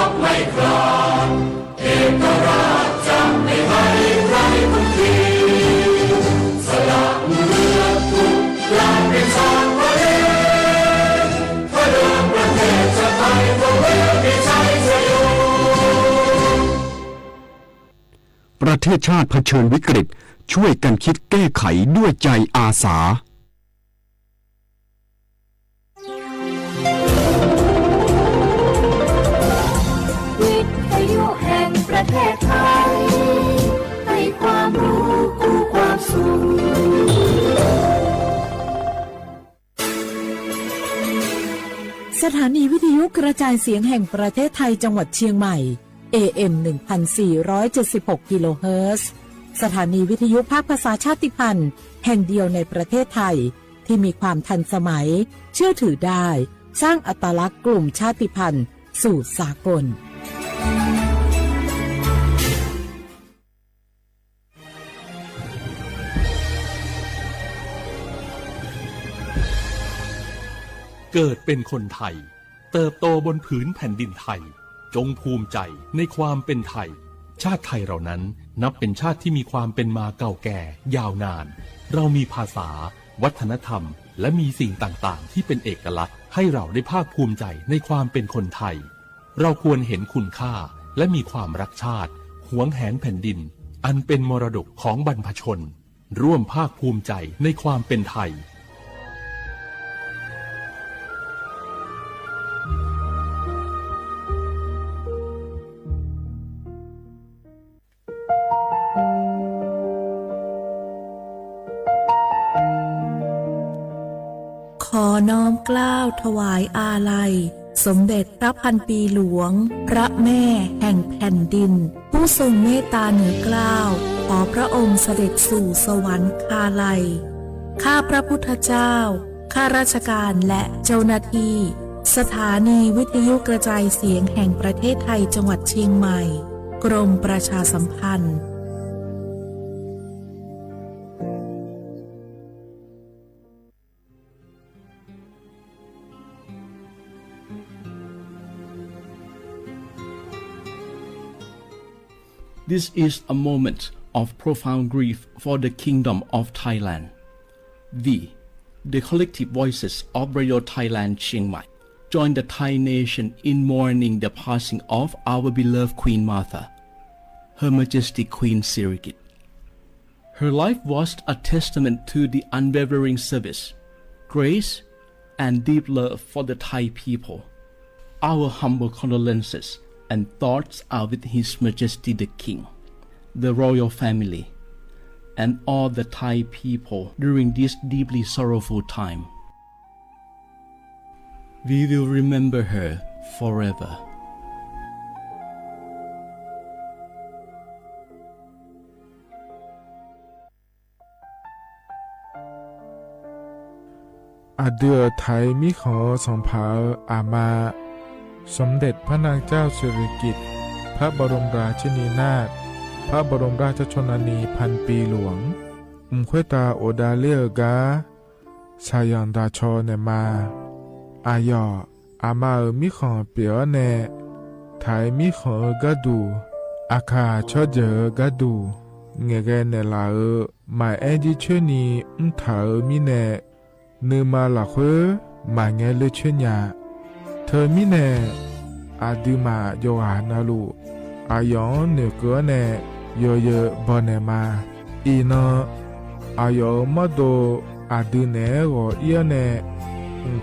กไม่คลอนเอกราชจะไม่ให้ใครคนทีสละเรือทุกลำเป็นชาติทะเลเพื่อเดินประเทศชาติไทยตัวเรือมีชัยชโยประเทศชาติเผชิญวิกฤตช่วยกันคิดแก้ไขด้วยใจอาสาวิทยุแห่งประเทศไทยให้ความรู้กู้ความสุขสถานีวิทยุกระจายเสียงแห่งประเทศไทยจังหวัดเชียงใหม่ AM 1476 กิโลเฮิรตซ์สถานีวิทยุภาคภาษาชาติพันธุ์แห่งเดียวในประเทศไทยที่มีความทันสมัยเชื่อถือได้สร้างอัตลักษณ์กลุ่มชาติพันธุ์สู่สากลเกิดเป็นคนไทยเติบโตบนผืนแผ่นดินไทยจงภูมิใจในความเป็นไทยชาติไทยเรานั้นนับเป็นชาติที่มีความเป็นมาเก่าแก่ยาวนานเรามีภาษาวัฒนธรรมและมีสิ่งต่างๆที่เป็นเอกลักษณ์ให้เราได้ภาคภูมิใจในความเป็นคนไทยเราควรเห็นคุณค่าและมีความรักชาติหวงแหนแผ่นดินอันเป็นมรดกของบรรพชนร่วมภาคภูมิใจในความเป็นไทยขอน้อมเกล้าถวายอาลัยสมเด็จพระพันปีหลวงพระแม่แห่งแผ่นดินผู้ทรงเมตตาเหนือเกล้าขอพระองค์เสด็จสู่สวรรคาลัยข้าพระพุทธเจ้าข้าราชการและเจ้าหน้าที่สถานีวิทยุกระจายเสียงแห่งประเทศไทยจังหวัดเชียงใหม่กรมประชาสัมพันธ์This is a moment of profound grief for the Kingdom of Thailand. We, the collective voices of Radio Thailand Chiang Mai, join the Thai nation in mourning the passing of our beloved Queen Martha, Her Majesty Queen Sirikit. Her life was a testament to the unwavering service, grace, and deep love for the Thai people. Our humble condolences and thoughts are with His Majesty the King, the royal family, and all the Thai people during this deeply sorrowful time. We will remember her forever. Adua Thai mi kho song phao ama สมเด็จพระนางเจ้าสิริกิติ์พระบรมราชินีนาถพระบรมราชชนนีพันปีหลวงควยตาโอดาเลียกาชายันดาชอเนมาอายออามามิขอเปียวเนไทยมิขอกะดูอาคาชอเจอกะดูเงเกเนลาหมายแอจิเชนีถามิเนเนมาละเควมาเงเลเชญาเธอมิเนอาดิมาโยหานาลูอายอนเนเกเนโยเยบอเนมาอีนอายอมโดอาดิเนโอเอียเน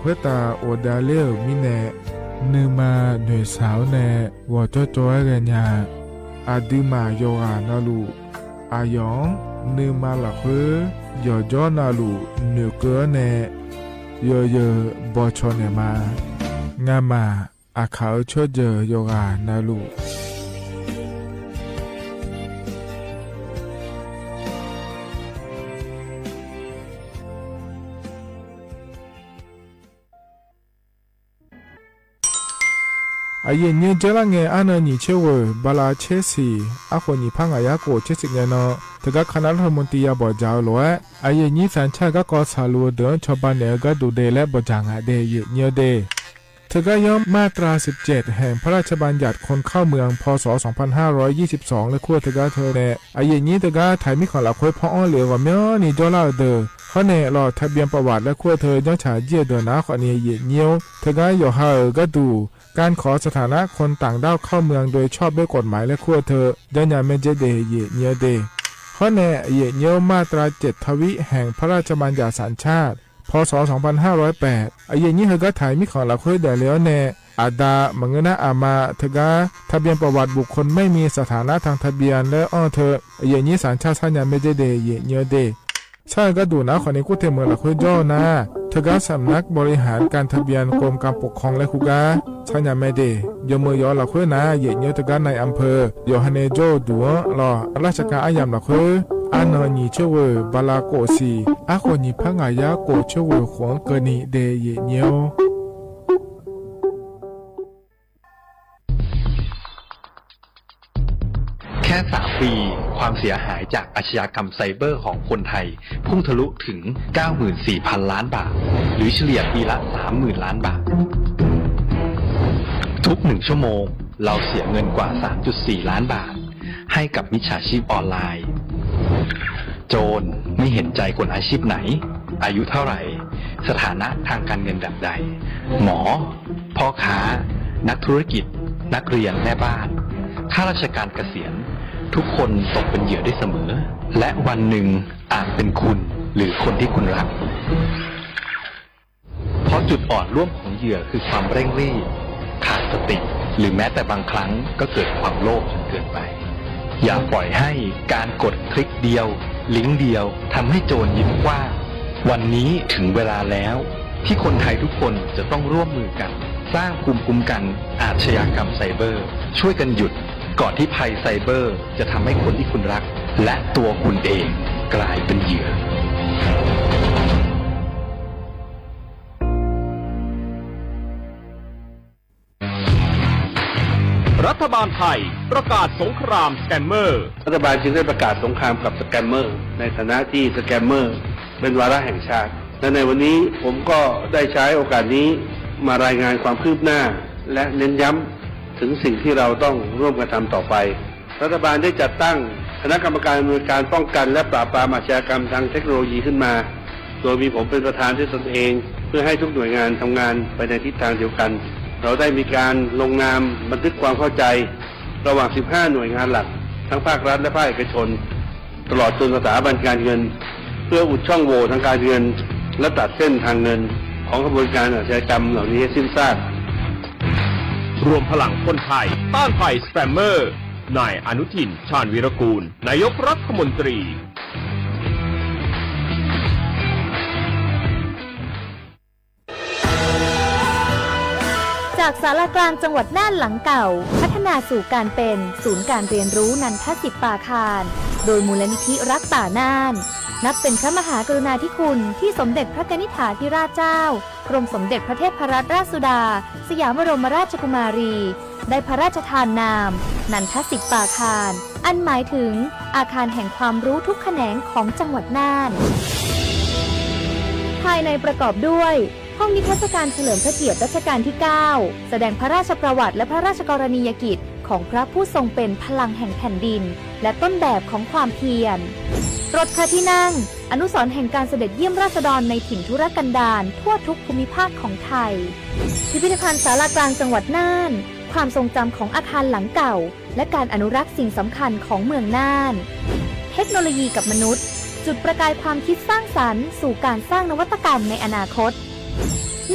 ควยตาโอดาเลมิเนเนมาเนสาวเนวอจอจอยเรญาอาดิมาโยหานาลูอายอนเนมาละเควโยจอนาลูเนเกเนโยเยบอชอเนมางามาอาเขาชดเจอโยกานาลูอาเย็นเย็นเจริญเงยอันนี้เชื่อว่าบาลาเชสีอาคนนี้พังอายาโกเชสิเงนอแต่ก็คณะรัฐมนตรีบอกเจ้าหลวงอาเย็นนี้สัญชาติก็กอสาลูเดินชาวบ้านเนี่ยก็ดูเดและบอกจางอาเดยเยอะเด เธอก็ย่อมมาตรา 17 แห่งพระราชบัญญัติคนเข้าเมืองพศ 2522 และขั้วเธอก็เธอแน่ไอ้อย่างนี้เธอก็ถ่ายมิของหลักคุยพ่ออ้อเหลือว่าเมื่อนี่เจ้าเล่าเด้อเขาแน่รอทะเบียนประวัติและขั้วเธอย่อฉาเยี่ยเดินนะขอเนี่ยเยี่ยเงี้ยวเธอก็อยู่ห่างก็ดูการขอสถานะคนต่างด้าวเข้าเมืองโดยชอบด้วยกฎหมายและขั้วเธอย่อหยาไม่เจเดเยี่ยเงี้ยเดข้อแน่เยี่ยเงี้ยวมาตรา 7 ทวิแห่งพระราชบัญญัติสัญชาติพศ 2508 ไอ้อย่างนี้เธอก็ถ่ายมิของหลักคุยได้แล้วแน่อาดามังเงนะอามาเธอก็ทะเบียนประวัติบุคคลไม่มีสถานะทางทะเบียนและอ้อเธอไอ้อย่างนี้สัญชาติสัญญาไม่ได้เดเยี่ยเงี้ยเดใช่ก็ดูนะขอนี้กูเทเมืองหลักคุยย่อนะเธอก็สำนักบริหารการทะเบียนกรมการปกครองและคุกาสัญญาไม่ได้ยมมือยอหลักคุยนะเยี่ยเงี้ยเธอก็ในอำเภอยอฮันเนโจดัวรอราชการอายามหลักคุยอันนนีเชวบาลาโกซีอาคนนี้พังอายาโกเชวขวงเกนีเดเยเนียวแค่ 3 ปี ความเสียหายจากอาชญากรรมไซเบอร์ของคนไทยพุ่งทะลุถึง 94,000 ล้านบาท หรือเฉลี่ยปีละ 30,000 ล้านบาท ทุก1ชั่วโมงเราเสียเงินกว่า 3.4 ล้านบาทให้กับมิจฉาชีพออนไลน์โจรไม่เห็นใจคนอาชีพไหนอายุเท่าไหร่สถานะทางการเงินแบบใดหมอพ่อค้านักธุรกิจนักเรียนแม่บ้านข้าราชการเกษียณทุกคนตกเป็นเหยื่อได้เสมอและวันหนึ่งอาจเป็นคุณหรือคนที่คุณรักเพราะจุดอ่อนร่วมของเหยื่อคือความเร่งรีบขาดสติหรือแม้แต่บางครั้งก็เกิดความโลภจนเกินไปอย่าปล่อยให้การกดคลิกเดียวลิงก์เดียวทำให้โจรยิ้มกว้างวันนี้ถึงเวลาแล้วที่คนไทยทุกคนจะต้องร่วมมือกันสร้างภูมิคุ้มกันอาชญากรรมไซเบอร์ช่วยกันหยุดก่อนที่ภัยไซเบอร์จะทำให้คนที่คุณรักและตัวคุณเองกลายเป็นเหยื่อรัฐบาลไทยประกาศสงครามสแกมเมอร์รัฐบาลจึงได้ประกาศสงครามกับสแกมเมอร์ในฐานะที่สแกมเมอร์เป็นวาระแห่งชาติและในวันนี้ผมก็ได้ใช้โอกาสนี้มารายงานความคืบหน้าและเน้นย้ำถึงสิ่งที่เราต้องร่วมกันทำต่อไปรัฐบาลได้จัดตั้งคณะกรรมการดำเนินการป้องกันและปราบปรามอาชญากรรมทางเทคโนโลยีขึ้นมาโดยมีผมเป็นประธานด้วยตนเองเพื่อให้ทุกหน่วยงานทำงานไปในทิศทางเดียวกันเราได้มีการลงนามบันทึกความเข้าใจระหว่าง 15 หน่วยงานหลักทั้งภาครัฐและภาคเอกชนตลอดจนสถาบันการเงินเพื่ออุดช่องโหว่ทางการเงินและตัดเส้นทางเงินของกระบวนการอาชญากรรมเหล่านี้ให้สิ้นซากรวมพลังคนไทยต้านภัยสแกมเมอร์นายอนุทินชาญวีรกูลนายกรัฐมนตรีจากศาลากลางจังหวัดน่านหลังเก่าพัฒนาสู่การเป็นศูนย์การเรียนรู้นันทศิษย์ป่าคารโดยมูลนิธิรักป่าน่านนับเป็นพระมหากรุณาธิคุณที่สมเด็จพระกนิษฐาธิราชเจ้ากรมสมเด็จพระเทพรัตนราชสุดาสยามบรมราชกุมารีได้พระราชทานนามนันทศิษย์ป่าคารอันหมายถึงอาคารแห่งความรู้ทุกแขนงของจังหวัดน่านภายในประกอบด้วยห้องนิทรรศการเฉลิมพระเกียรติรัชกาลที่ 9 แสดงพระราชประวัติและพระราชกรณียกิจของพระผู้ทรงเป็นพลังแห่งแผ่นดินและต้นแบบของความเพียรรถพระที่นั่งอนุสรณ์แห่งการเสด็จเยี่ยมราษฎรในถิ่นทุรกันดารทั่วทุกภูมิภาคของไทยพิพิธภัณฑ์ศาลากลางจังหวัดน่านความทรงจำของอาคารหลังเก่าและการอนุรักษ์สิ่งสำคัญของเมืองน่านเทคโนโลยีกับมนุษย์จุดประกายความคิดสร้างสรรค์สู่การสร้างนวัตกรรมในอนาคต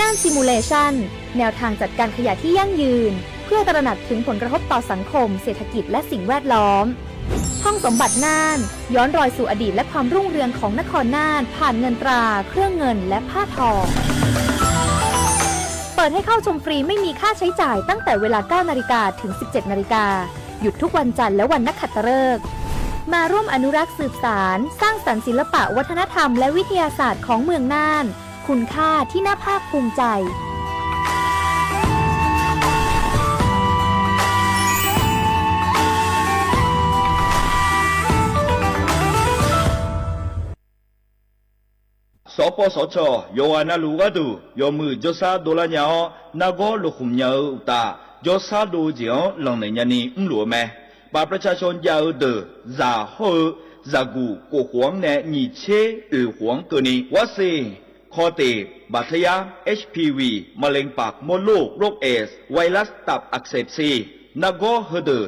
น่านซิมูเลชันแนวทางจัดการขยะที่ยั่งยืนเพื่อตระหนักถึงผลกระทบต่อสังคมเศรษฐกิจและสิ่งแวดล้อมห้องสมบัติน่านย้อนรอยสู่อดีตและความรุ่งเรืองของนครน่านผ่านเงินตราเครื่องเงินและผ้าทองเปิดให้เข้าชมฟรีไม่มีค่าใช้จ่ายตั้งแต่เวลา 9 นาฬิกาถึง 17 นาฬิกาหยุดทุกวันจันทร์และวันนักขัตฤกษ์มาร่วมอนุรักษ์สืบสานสร้างสรรค์ศิลปะวัฒนธรรมและวิทยาศาสตร์ของเมืองน่านคุณค่าที่น่าภาคภูมิใจส ปสชโยอานาลูกาดูโยมือจซาโดลาญานาโกลุคุมญาอุตาจซาดูเจียวหลังในญานีอุ้มหลัวแม่ปาประชาชนยาวเดอซาเฮซากูกูหวงแนนีเชหวงเกนีวาซีคอเตบาดทะยัก HPV มะเร็งปากมดลูกโรคเอสไวรัสตับอักเสบซีนาโกเฮเดอ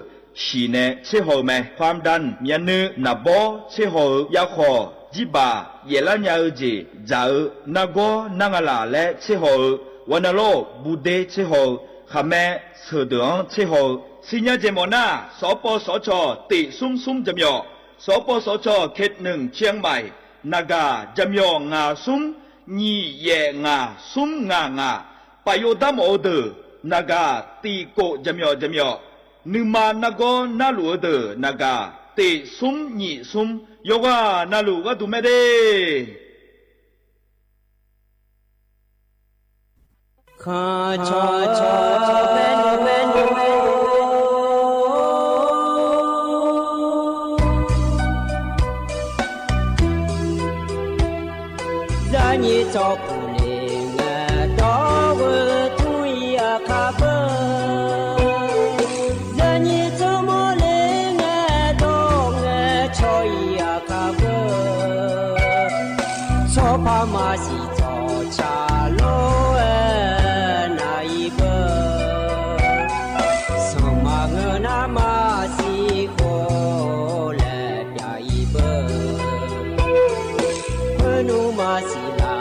ชีเนเชโฮแมความดันเมียนือนาโบเชโฮยาคอจิบาเยลาญาเจจานาโกนางาลาและเชโฮวันโลบูเดเชโฮขแมเสดงเชโฮสิญญาเจโมนาสปสชติซุมจำยอสปสชเขตหนึ่งเชียงใหม่นากาจำยองาซุมญีเยงาซุมงาปโยดามโอเดนากาตีโกจำยอนึมานาโกนาลูเดนากาติซุมญีซุมโยกานาลูกาตุเมเดข้าชอเมนูza ni cho pu le nga do we tu ya ka ba za ni cho mo le nga do nga cho ya ka ba cho pa ma si cho cha lo na i ba so ma nga na ma si ko le ya i ba nu ma si la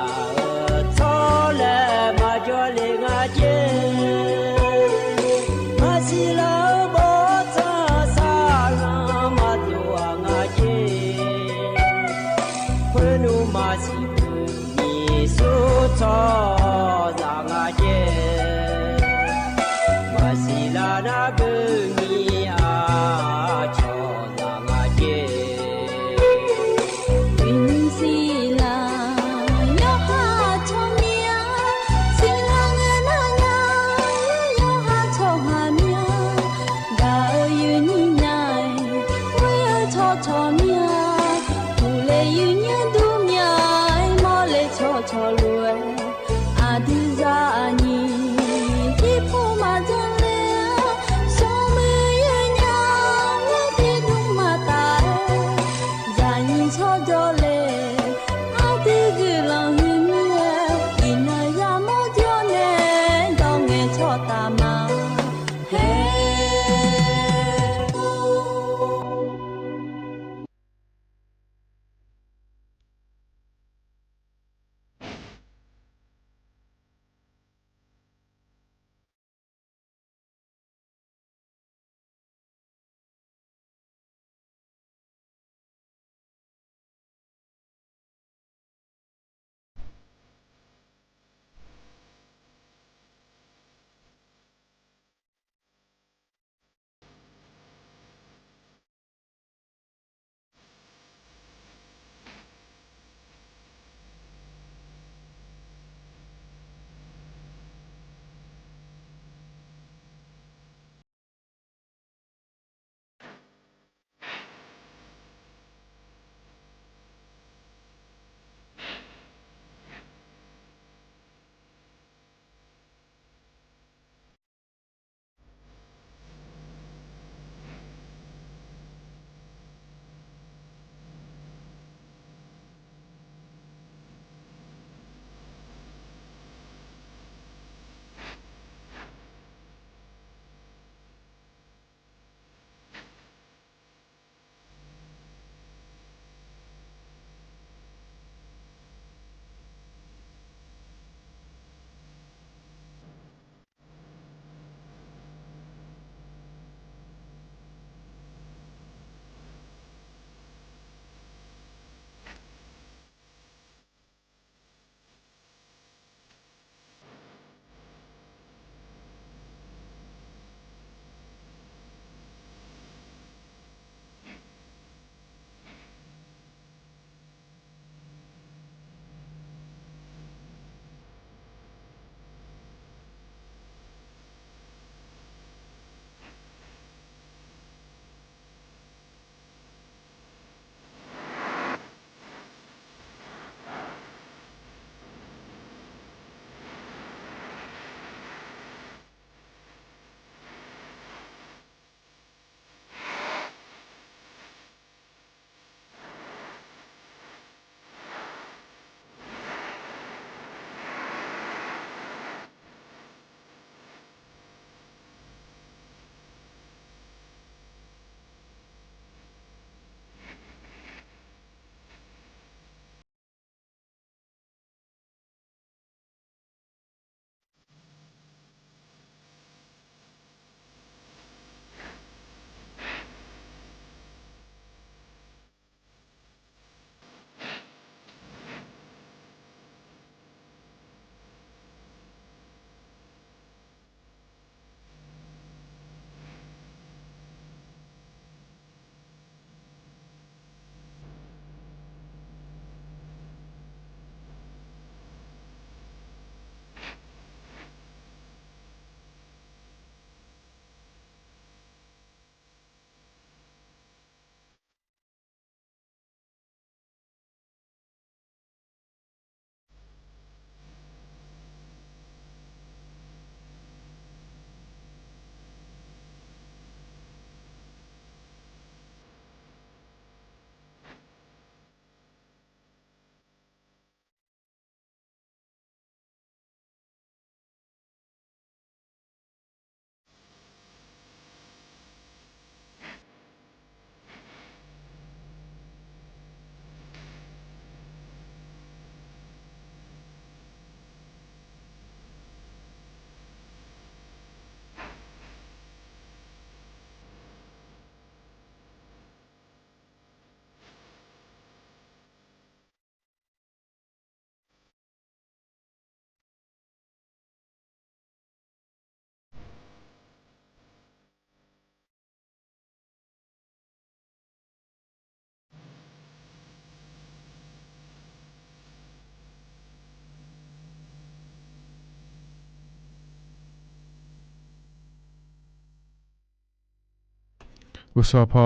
อุสพอ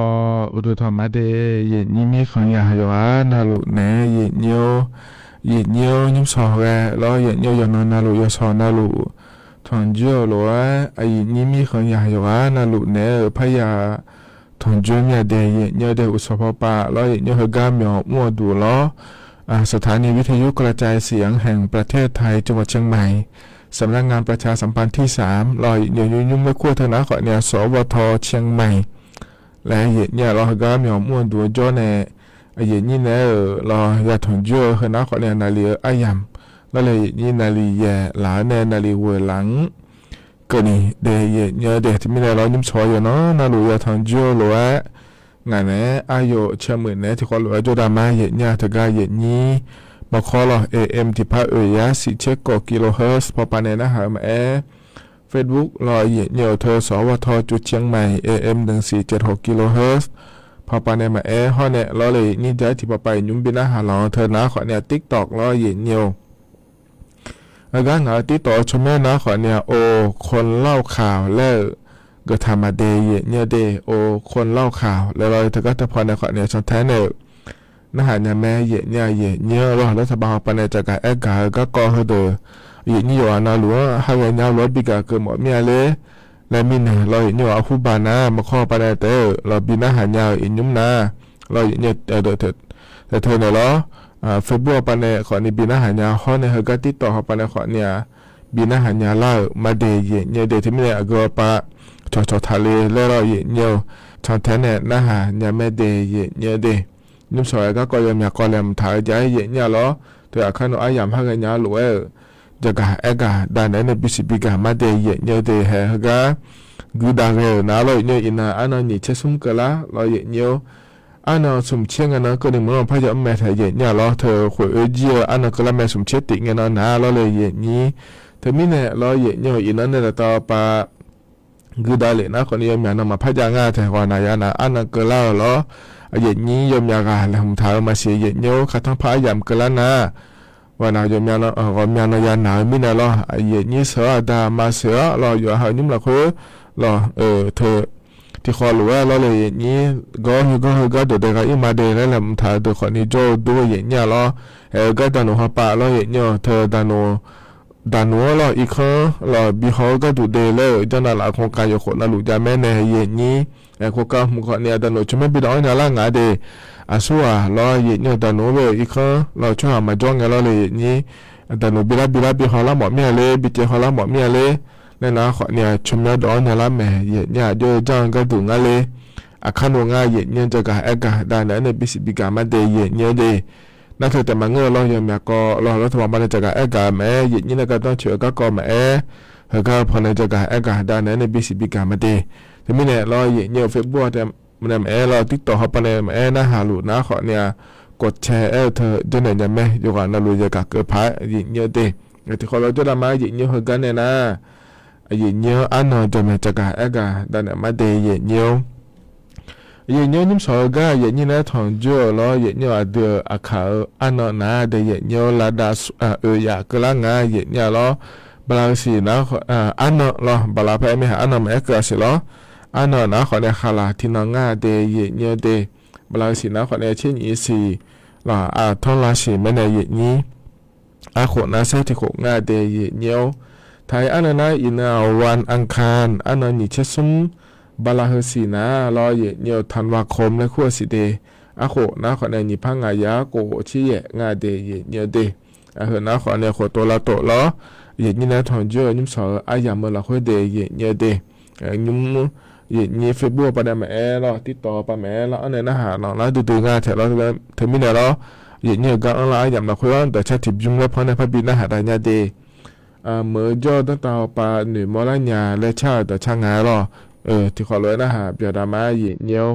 อุดุธรรมเดเย็นยิมีขังยาหยวานาลุเนเย็นเยียวยิมสอแกแล้วเย็นเยียวยอนนาลุยสอนาลุทอนเจียวลัวไอยิมีขังยาหยวานาลุเนพยาทอนเจียวเนี่ยเดเย็นเยียวเดอุสพอปะแล้วเย็นเยียวกาเมียวมั่วดูล้อสถานีวิทยุกระจายเสียงแห่งประเทศไทยจังหวัดเชียงใหม่สำนักงานประชาสัมพันธ์ที่3รอเย็นยุ่งไม่ขั้วเทนะขอเนี่ยสวทเชียงใหม่และเย็นเนี่ยเราก็มีมั่วดูจ้อเนี่ยเย็นนี่เนี่ยเราอยากถอนจ้อเฮนะขอเนี่ยนาลีอายามแล้วเลยนี่นาลีแย่หลาเนี่ยนาลีหัวหลังก็นี่เดย์เย็นเนี่ยเดย์ที่มีเรายิ้มชอยอยู่เนาะนาลูอยากถอนจ้อหรือว่างานเนี่ยอายุเชื่อมือเนี่ยที่เขาหรือว่าจ้อดามาเย็นเนี่ยถึงการเย็นนี้มาขอเรา AM ที่พักยาสิเช็คกกิโลเฮิรตซ์พอปานเนี่ยนะฮะมาFacebook รอเย็นเนี่ยเธอสวทจุดเชียงใหม่ AM 1476กิโลเฮิรตซ์พอปานเนี่ยมาห้อเนี่ยรอเลยนี่จะที่พอไปยุ่งบินนะฮะเราเธอนะขอเนี่ย TikTok รอเย็นเนี่ยแล้วก็หาที่ต่อชมแม่นะขอเนี่ยโอคนเล่าข่าวแล้วก็ทำมาเดย์เย็นเนี่ยเดย์โอคนเล่าข่าวแล้วเราเธอก็จะพอเนี่ยขอเนี่ยชนแท้เนี่ยนะฮะเนี่ยแม่เย็นเนี่ยรอรัฐบาลปานเนี่ยจะการกาก็ก่อให้เดอเย็นนี่อยู่นาหลวงให้เงินยาวรถบิกาเกิดหมดเมียเลยและมินเราเย็นอยู่เอาคู่บานะมาข้อปานเนี่ยเตอเราบินนะหายาวอินยุ่มนะเราเย็นเนี่ยเดอแต่เธอเนี่ยเหรอเฟซบุ๊กปานเนี่ยขอนี่บินนะหายาวข้อเนี่ยเขาก็ติดต่อเขาปานเนี่ยขอเนี่ยบินนะหายาวเล่ามาเดย์เย็นเนี่ยเดย์ที่ไม่ได้ก็ปะชอทะเลแล้วเราเย็นเนี่ยชอนแท้เนี่ยนะฮะเนี่ยแม่เดย์เย็นเนี่ยเดย์นุ่มสวยก็ยังมีก็เลยมถ่ายใจเย็นเนี่ยเหรอแต่อาคารอายามให้เงินยาวหลวงจะกะกะด้านนั้นบิสิบิกามาเดย์เย็นเนี่ยเดย์เฮกะกูดังเลยนะเราเนี่ยอินะอันนั้นนี่เชื่อสุ่มกันละเราเย็นเนี่ยอันนั้นสุ่มเชื่อกันนะก็ในเมืองพะยาแม่ถ่ายเย็นเนี่ยเราเธอคุยเจียอันนั้นก็ละแม่สุ่มเชื่อติงเงินนะเราเลยเย็นนี้เธอมีเนี่ยเราเย็นเนี่ยอินั้นเนี่ยต่อไปกูดังเลยนะคนนี้มีนมาพะยางาแต่ก่อนนายนะอันนั้นก็ละเราเย็นนี้ยมยากาแล้วผมถามมาเสียเย็นเนี่ยขัดทั้งพายามกันละนะวันnào giờ mẹ nó còn mẹ nó giờ nào mình lo vậy như sợ đã mà sợ lo giờ hỏi nhưng là khối lo thơ thì khó lúa lo là như có được cái mà để lại làm thà được khỏi đi cho đua vậy nhà lo cái đàn hoa pa lo vậy nhờ thơ đàn lo ít khó lo bị khó cái đủ đề lại cho nên là không cái khó là lũ cha mẹ này vậy như không có một con này đàn cho mấy bị đói nhà là ngã đề số lo vậy như đàn nó về ít khó lo cho họ mà cho nghe lo là như đàn nó bị họ làm mọi mẹ lên bị họ làm mọi mẹ lên nên là họ nhà cho mấy đó nhà làm mẹ vậy nhà cho cho cái đủ ngã lên khăn đồ ngã vậy như cho cả đàn này bị cả mà đề vậy như đềนั่นคือแต่มาเงือเราอย่างแม่ก็เรารัฐบาลมันจะการกาแม่ยิ่งนี่ก็ต้องเชื่อก็แม่เฮก็พอในจะการด้านนั้นในบีซีบีการมาดีแต่ไม่เนี่ยเรายิ่งเนี่ยเฟซบุ๊กแต่มันแม่เราติดต่อเขาไปในแม่นะหาหลุดนะขอเนี่ยกดแชร์เธอจะไหนจะแม่อยู่ก่อนเรารู้จะการเกิดพายยิ่งเนี่ยดีแต่คนเราจะทำมายิ่งเนี่ยเฮกันเนี่ยนะยิ่งเนี่ยอันนั้นจะแม่จะการด้านนั้นมาดียิ่งเนี่ยยิ่งเนี่ยนิ่มสอยก็ยิ่งเนี่ยนะทองจ่อแล้วยิ่งเนี่ยเดืออาคาอันนั้นนะเดี๋ยวยิ่งเนี่ยลาดาอยากกลางงานยิ่งเนี่ยแล้วบลาสีนะอันนั้นแล้วบลาไปไม่หาอันนั้นไม่เกิดสิแล้วอันนั้นนะขอเนี่ยขาลาที่น้องงาเดี๋ยวยิ่งเนี่ยเดี๋ยวบลาสีนะขอเนี่ยเช่นยี่สี่แล้วท้องลาสีไม่ในยิ่งนี้ขวดนะเส้นที่ขวดงาเดี๋ยวยิ่งเนี่ยไทยอันนั้นนะอินาวันอังคารอันนั้นนี่เชื่อซุ่มบาลาเฮสีนะรอเย็นเนี่ยธันวาคมและขั้วสิเดโคนะขอในนิพังงายาโกชี้เยงาเดเย็นเนี่ยเดเฮนะขอในขวตัวละโตล้อเย็นนี่นะทอนเจอยิ้มสออายามเมื่อละขั้วเดเย็นเนี่ยเดยิ้มเย็นนี่เฟซบุ๊กปะเดแม่รอติดต่อปะแม่แล้วอันนี้นะหาน้องแล้วดูงานแถวเราเธอมีเนี่ยรอเย็นเนี่ยก็อะไรยามละขั้วแต่ชาติยุ่งแล้วเพราะในพระบิดาหาได้เนี่ยเดเมื่อจอตั้งแต่ปะหนึ่งมอลญาและชาแต่ช่างงานรอที่ขอเลยนะฮะเปียดามาหยิเนียว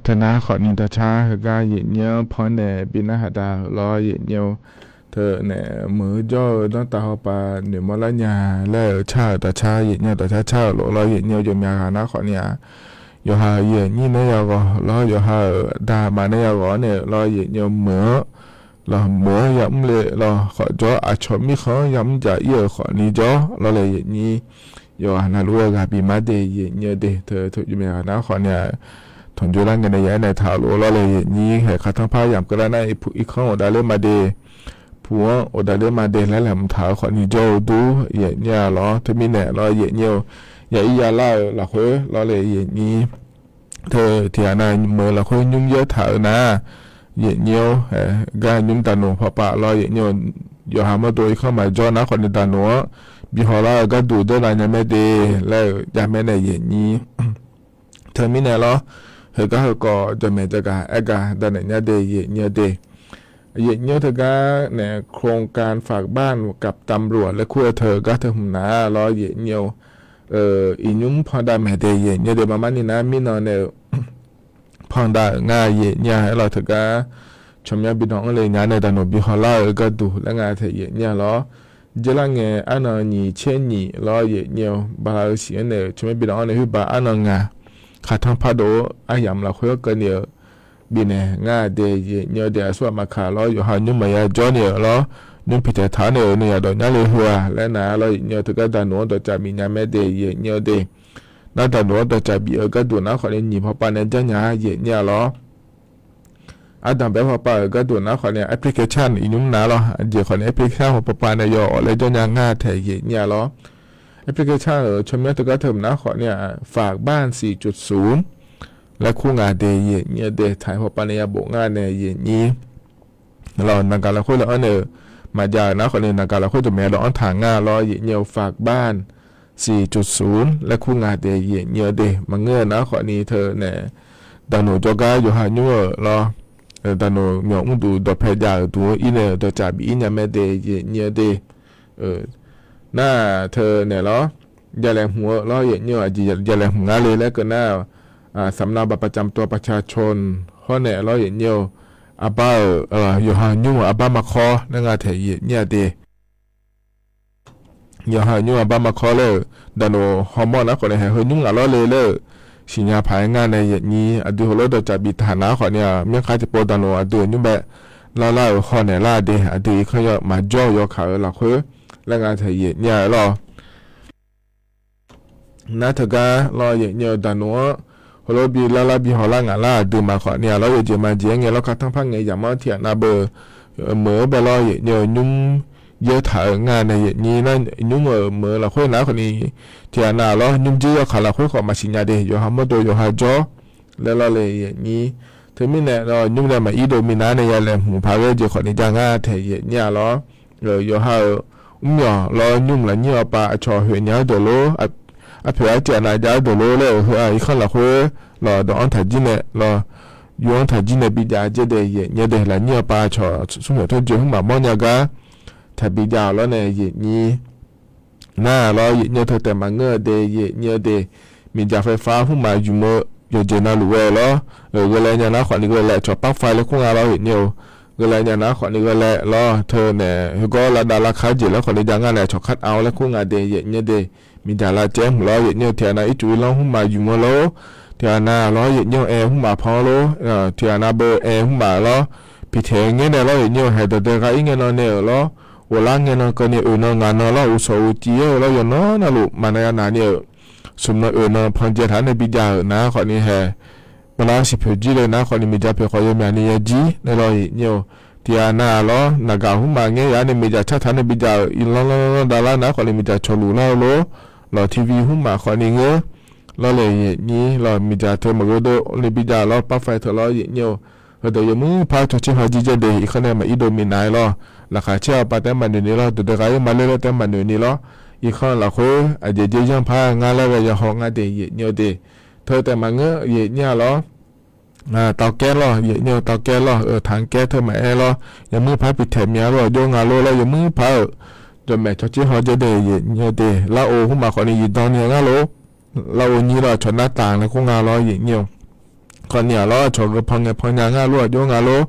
ธนาขอนิตาชาคือกาเย็นเนียวพอเนี่ยบินหาดาล้อเย็นเนียวเธอเนี่ยมือจ่อต้องตาหปาเนี่ยมละญาแล้วชาตาชาเย็นเนียวตาชาล้อเย็นเนียวจมยาหานาขอเนี่ยอยู่หาเย็นนี่เนี่ยก็ล้ออยู่หาดามาเนี่ยก็เนี่ยล้อเย็นเนียวเหมือเราเหมือยำเลยเราขอจ่ออาชมิเขายำจะเยอะขอนี้จ่อเราเลยเย็นนี้อยู่หานาลัวกับปีมาเดย์เย็นเนียวเดเธอถูกอยู่เมียหานาขอเนี่ยถอนจุลังกันในยัยในถาวรเราเลยนี้ให้ข้าทั้งพายามกระนั้นผู้อีกข้างอดาเลมาเดผัวอดาเลมาเดแล้วแหลมถาวขอนี้โจดูเย็นเนี่ยล้อถ้ามีแหน่ล้อเย็นเนียวอย่าอียาเล่าละเฮ้ล้อเลยเย็นนี้เธอเทียนายเมื่อละเฮ้ยุ่งเยอะถาวนะเย็นเนียวการยุ่งตาหนูพอปะล้อเย็นเนียวอย่าหามาโดยเข้ามาจอนะคนในตาหนูบิฮอล่าก็ดูได้ลายยังไม่เดแล้วยังไม่ในเย็นนี้เธอมีแหน่ล้อเฮก็จะเมจะกาเอกาดันเนี่ยเดยเนี่ยเดยเนี่ยเธอก็เนี่ยโครงการฝากบ้านกับตำรวจและคู่เธอก็เธอหุ่นหนาล้อเยี่ยวอีนุ่มพอได้แม่เดยเนี่ยเดประมาณนี้นะมีนอนเนี่ยพอได้ง่ายเนี่ยให้เราเธอก็ชมยาบิดน้องเลยงานในดันโนบิฮอลล่าก็ดูและงานเธอเนี่ยล้อเจลังเงออันนี้เช่นนี้ล้อเนี่ยบาลเสียเนี่ยชมยาบิดน้องเนี่ยคือบาอันงาขาทั้งพัดโดอายามเราคุยกันเนี่ยบินง่าเดยเนี่ยเดี๋ยวส่วนมาขาล้ออยู่หายุ่งมาจอเนี่ยล้อยุ่งพิจารณาเนี่ยดอกนั่นเลยหัวและน่าเราเนี่ยถึงก็ดันหนูตัวจะมีน้ำแม่เดยเนี่ยเดน่าดันหนูตัวจะบีก็ดูนะคนนี้หยิบพอปานเนี่ยจะหยาเนี่ยล้ออาดัมแบบพอปานก็ดูนะคนนี้แอปพลิเคชันอีนุ่มน่าล้อเดี๋ยวคนนี้แอปพลิเคชันพอปานเนี่ยย่อเลยจะหยาง่าแทยเนี่ยล้อแอปพลิเคชันชมเนี่ยตัวก็เถิมนะขอเนี่ยฝากบ้าน 4.0 และคู่งานเดยเนี่ยเดถ่ายพอปานเนี่ยบุกงานเนี่ยนี้เรานักการละคุยแล้วเนี่ยมาจากนะขอเนี่ยนักการละคุยจะแม่เราอันถางงานรอเนี่ยฝากบ้าน 4.0 และคู่งานเดยเนี่ยเดมาเงื่อนนะขอนี้เธอเนี่ยดานูจอกาอยู่หาญัวรอดานูเหมียวดูดอกเพดาตัวอีเนี่ยดอกจับอีเนี่ยแม่เดยเนี่ยเดหน้าเธอเนี่ยล้อยาแหลมหัวล้อเย็นเนี่ยจียาแหลมหัวเลยแล้วก็หน้าสำเนาบัตรประจำตัวประชาชนข้อเนี่ยล้อเย็นเนี่ยอาบ้าอยู่หายุ่งอาบ้ามาคอนั่งงานเถียเนี่ยเดอยู่หายุ่งอาบ้ามาคอเลยดานโอฮอร์โมนนะคนเนี่ยเฮยุ่งล้อเลยสิญญาภายงานในอย่างนี้อดีตเราจะบีฐานะคนเนี่ยเมื่อใครจะโปรดานโออดีตยุ่งแบบล่าข้อเนี่ยล่าเดอดีตเขาจะมาจ่อยขาหลักเฮ้และงานเถียเนี่ยรอนาเถการอเนี่ยดันหัวฮัลโหลบีลาบีฮอลล่างาลาดูมาขอเนี่ยเราจะมาเจียงเนี่ยเราคัดทั้งพังเนี่ยอย่ามาเถียนาเบอร์เหมือไปรอเนี่ยยุ่งเยอะถ่ายงานในนี้นั่นยุ่งเหมือเราคุยนะคนนี้เถียนาเรายุ่งเยอะขาเราคุยขอมาสิญญาเดยอยู่หามาโดยอยู่หาจ่อแล้วเราเลยอย่างนี้ถึงมิเนี่ยเรายุ่งเลยมาอีโดมินาเนี่ยแหละหูพาเวจขอในจังงาเถียเนี่ยเราอยู่หาเนี่ยเรายุ่งละเนี่ยปะชอเหียเนี่ยโดโลอภิวัตเจนาจาโดโลเลยอีกขั้นละคุยเราดอนถัดจีเนี่ยเราย้อนถัดจีเนี่ยบิดาเจเดยเนี่ยเดละเนี่ยปะชอสมมติว่าเจ้าหมาบ้านเนี่ยก็ถัดบิดาแล้วเนี่ยนี่น่าเราเนี่ยเธอแต่มาเงือเดยเนี่ยเดมีจ่าไฟฟ้าผู้มาอยู่เมื่ออยู่เจนาลูเวลก็เลยเนี่ยนะขวัญนี่ก็เลยชอบปักไฟแล้วคงเราเห็นเนี่ยก็เลยเนี่ยนะขวัญนี่ก็เลยรอเธอเนี่ยก็ระดับราคาเจแล้วขวัญนี่จังงานเนี่ยชอบคัดเอาแล้วคงเดยเนี่ยเดมีดาราเจ้าหัวเราเนี่ยเทียนาอิจุยล้อหุ่มมาอยู่มาโลเทียนาล้อเนี่ยแอร์หุ่มมาพอโลเทียนาเบอร์แอร์หุ่มมาล้อพิเทงเนี่ยล้อเนี่ยให้ตัวเด็กอีเงี้ยเนี่ยล้อวัวล้างเงี้ยก็เนี่ยงานล้ออุศอุจีล้ออย่างน้อนะลูกมันเนี่ยนาเนี่ยสมน้พันเจฐานในบิดานะขอนี้ให้เวลาสิบจีเลยนะขอนี้มีจ่าเพื่อขอยังมีเนี่ยจีในล้อเนี่ยเทียนาล้อนากาหุ่มมาเงี้ยเนี่ยมีจ่าชัดฐานในบิดาอีล้อดารานะขอนี้มีจ่าชลูล้อโลเราทีวีหุ่มมาขอนี้เงื้อเราเลยนี้เรามีจ่าเธอมาก็โดนบิดาเราปั๊บไฟเธอเราเนี่ยเราเดี๋ยวมือพาตัวเชื่อพาจีเจเดย์อีกคนเนี่ยมาอีโดมินายเราราคาเชื่อปาแต่มันเดี๋ยวนี้เราเดี๋ยวก็ยังมาเล่นแต่มันเดี๋ยวนี้เราอีกคนเราคุยอาจจะยังพางานแล้วยังห้องงานเดย์เนี่ยเดย์เธอแต่มาเงื้อเนี่ยเราเตาแก๊สเราเนี่ยเตาแก๊สเราทางแก๊สเธอมาเรายังมือพาปิดแถมยาเราโยงงานเราแล้วยังมือพาจนแม่ชอบชี้เขาจะเดย์เนี่ยเดย์ลาโอขึ้นมาคนนี้ยืนตอนเนี่ยงั้นโลลาโอนี้เราชนหน้าต่างแล้วก็งานเราอย่างเงี้ย còn nhà lo cho cái phong nhà ngã luôn vô ngã lô